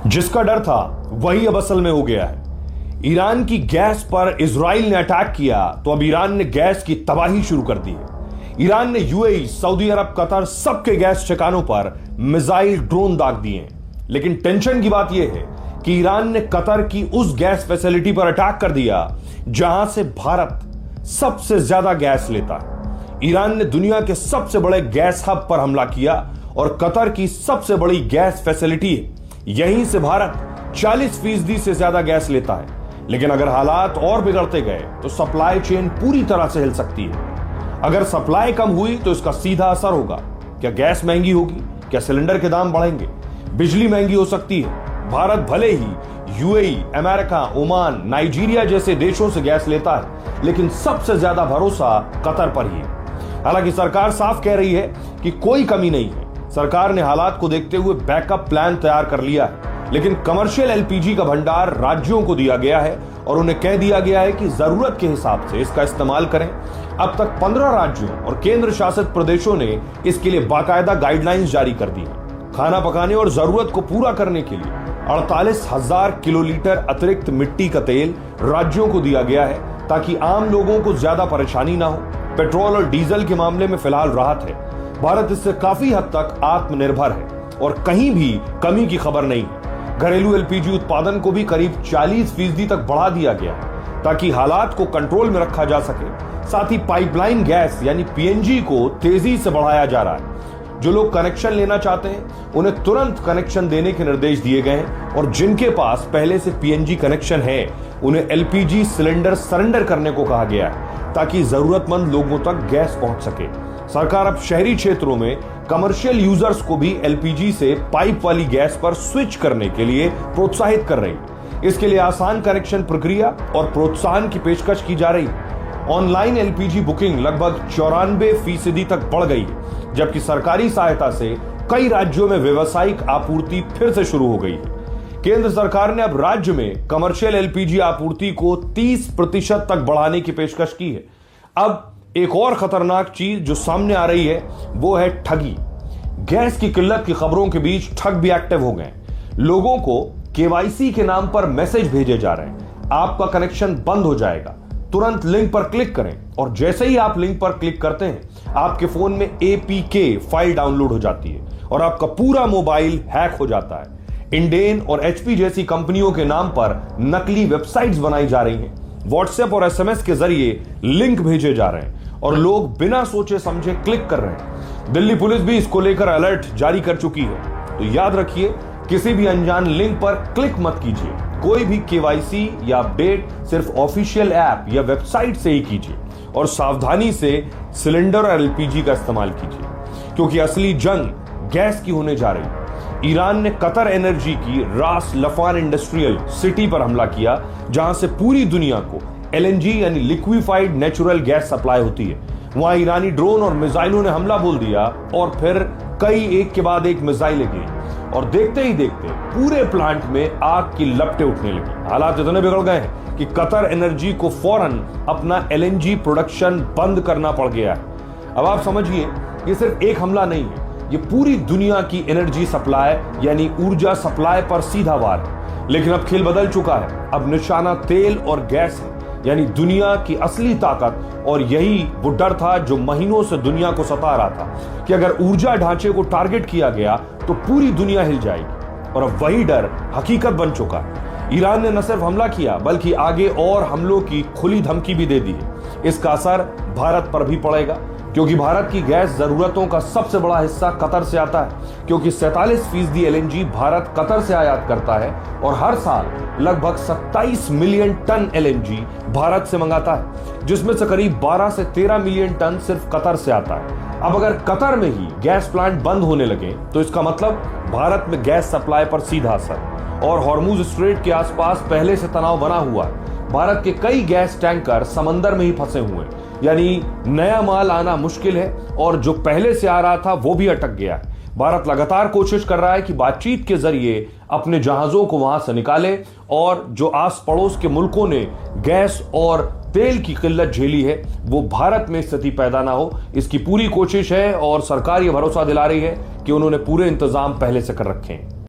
जिसका डर था वही अब असल में हो गया है। ईरान की गैस पर इजराइल ने अटैक किया तो अब ईरान ने गैस की तबाही शुरू कर दी है। ईरान ने यूएई, सऊदी अरब, कतर सबके गैस ठिकानों पर मिसाइल, ड्रोन दाग दिए हैं। लेकिन टेंशन की बात यह है कि ईरान ने कतर की उस गैस फैसिलिटी पर अटैक कर दिया जहां से भारत सबसे ज्यादा गैस लेता है। ईरान ने दुनिया के सबसे बड़े गैस हब पर हमला किया और कतर की सबसे बड़ी गैस फैसिलिटी है, यहीं से भारत 40% से ज्यादा गैस लेता है। लेकिन अगर हालात और बिगड़ते गए तो सप्लाई चेन पूरी तरह से हिल सकती है। अगर सप्लाई कम हुई तो इसका सीधा असर होगा। क्या गैस महंगी होगी? क्या सिलेंडर के दाम बढ़ेंगे? बिजली महंगी हो सकती है। भारत भले ही यूएई, अमेरिका, ओमान, नाइजीरिया जैसे देशों से गैस लेता है, लेकिन सबसे ज्यादा भरोसा कतर पर ही है। हालांकि सरकार साफ कह रही है कि कोई कमी नहीं है। सरकार ने हालात को देखते हुए बैकअप प्लान तैयार कर लिया है, लेकिन कमर्शियल एलपीजी का भंडार राज्यों को दिया गया है और उन्हें कह दिया गया है कि जरूरत के हिसाब से इसका इस्तेमाल करें। अब तक 15 राज्यों और केंद्र शासित प्रदेशों ने इसके लिए बाकायदा गाइडलाइंस जारी कर दी हैं। खाना पकाने और जरूरत को पूरा करने के लिए 48,000 किलोलीटर अतिरिक्त मिट्टी का तेल राज्यों को दिया गया है ताकि आम लोगों को ज्यादा परेशानी ना हो। पेट्रोल और डीजल के मामले में फिलहाल राहत है। भारत इससे काफी हद तक आत्मनिर्भर है और कहीं भी कमी की खबर नहीं है। घरेलू एलपीजी उत्पादन को भी करीब 40% तक बढ़ा दिया गया है ताकि हालात को कंट्रोल में रखा जा सके। साथ ही पाइपलाइन गैस यानी पीएनजी को तेजी से बढ़ाया जा रहा है। जो लोग कनेक्शन लेना चाहते हैं उन्हें तुरंत कनेक्शन देने के निर्देश दिए गए हैं और जिनके पास पहले से पीएनजी कनेक्शन है उन्हें एलपीजी सिलेंडर सरेंडर करने को कहा गया है ताकि जरूरतमंद लोगों तक गैस पहुंच सके। सरकार अब शहरी क्षेत्रों में कमर्शियल यूजर्स को भी एलपीजी से पाइप वाली गैस पर स्विच करने के लिए प्रोत्साहित कर रही है। इसके लिए आसान कनेक्शन प्रक्रिया और प्रोत्साहन की पेशकश की जा रही है। ऑनलाइन एलपीजी बुकिंग लगभग 94% तक बढ़ गई है, जबकि सरकारी सहायता से कई राज्यों में व्यावसायिक आपूर्ति फिर से शुरू हो गई है। केंद्र सरकार ने अब राज्य में कमर्शियल एलपीजी आपूर्ति को 30% तक बढ़ाने की पेशकश की है। अब एक और खतरनाक चीज जो सामने आ रही है वो है ठगी। गैस की किल्लत की खबरों के बीच ठग भी एक्टिव हो गए। लोगों को केवाईसी के नाम पर मैसेज भेजे जा रहे हैं, आपका कनेक्शन बंद हो जाएगा, तुरंत लिंक पर क्लिक करें। और जैसे ही आप लिंक पर क्लिक करते हैं आपके फोन में एपीके फाइल डाउनलोड हो जाती है और आपका पूरा मोबाइल हैक हो जाता है। इंडेन और एचपी जैसी कंपनियों के नाम पर नकली वेबसाइट्स बनाई जा रही हैं। व्हाट्सएप और एसएमएस के जरिए लिंक भेजे जा रहे हैं और लोग बिना सोचे समझे क्लिक कर रहे हैं। दिल्ली पुलिस भी इसको लेकर अलर्ट जारी कर चुकी है। तो याद रखिए, किसी भी अनजान लिंक पर क्लिक मत कीजिए। कोई भी केवाईसी या अपडेट सिर्फ ऑफिशियल ऐप या वेबसाइट से ही कीजिए और सावधानी से सिलेंडर और एलपीजी का इस्तेमाल कीजिए, क्योंकि असली जंग गैस की होने जा रही है। ईरान ने कतर एनर्जी की रास लफान इंडस्ट्रियल सिटी पर हमला किया, जहां से पूरी दुनिया को एलएनजी यानी लिक्विफाइड नेचुरल गैस सप्लाई होती है। वहां ईरानी ड्रोन और मिसाइलों ने हमला बोल दिया और फिर कई एक के बाद एक मिसाइलें गिरी और देखते ही देखते पूरे प्लांट में आग की लपटें उठने लगी। हालात इतने बिगड़ गए हैं कि कतर एनर्जी को फौरन अपना एलएनजी प्रोडक्शन बंद करना पड़ गया है। अब आप समझिए, ये सिर्फ एक हमला नहीं है, ये पूरी दुनिया की एनर्जी सप्लाई यानी ऊर्जा सप्लाई पर सीधा वार है। लेकिन अब खेल बदल चुका है। अब निशाना तेल और गैस है, यानी दुनिया की असली ताकत। और यही वो डर था जो महीनों से दुनिया को सता रहा था कि अगर ऊर्जा ढांचे को टारगेट किया गया तो पूरी दुनिया हिल जाएगी। और अब वही डर हकीकत बन चुका है। ईरान ने न सिर्फ हमला किया बल्कि आगे और हमलों की खुली धमकी भी दे दी है। इसका असर भारत पर भी पड़ेगा, क्योंकि भारत की गैस जरूरतों का सबसे बड़ा हिस्सा कतर से आता है। क्योंकि 47% एलएनजी भारत कतर से आयात करता है और हर साल लगभग 27 मिलियन टन एलएनजी भारत से मंगाता है, जिसमें से करीब 12 से 13 मिलियन टन सिर्फ कतर से आता है। अब अगर कतर में ही गैस प्लांट बंद होने लगे तो इसका मतलब भारत में गैस सप्लाई पर सीधा असर। और हॉर्मुज स्ट्रेट के आसपास पहले से तनाव बना हुआ है। भारत के कई गैस टैंकर समंदर में ही फंसे हुए हैं, यानी नया माल आना मुश्किल है और जो पहले से आ रहा था वो भी अटक गया है। भारत लगातार कोशिश कर रहा है कि बातचीत के जरिए अपने जहाजों को वहां से निकाले और जो आस पड़ोस के मुल्कों ने गैस और तेल की किल्लत झेली है वो भारत में स्थिति पैदा ना हो, इसकी पूरी कोशिश है और सरकार ये भरोसा दिला रही है कि उन्होंने पूरे इंतजाम पहले से कर रखे हैं।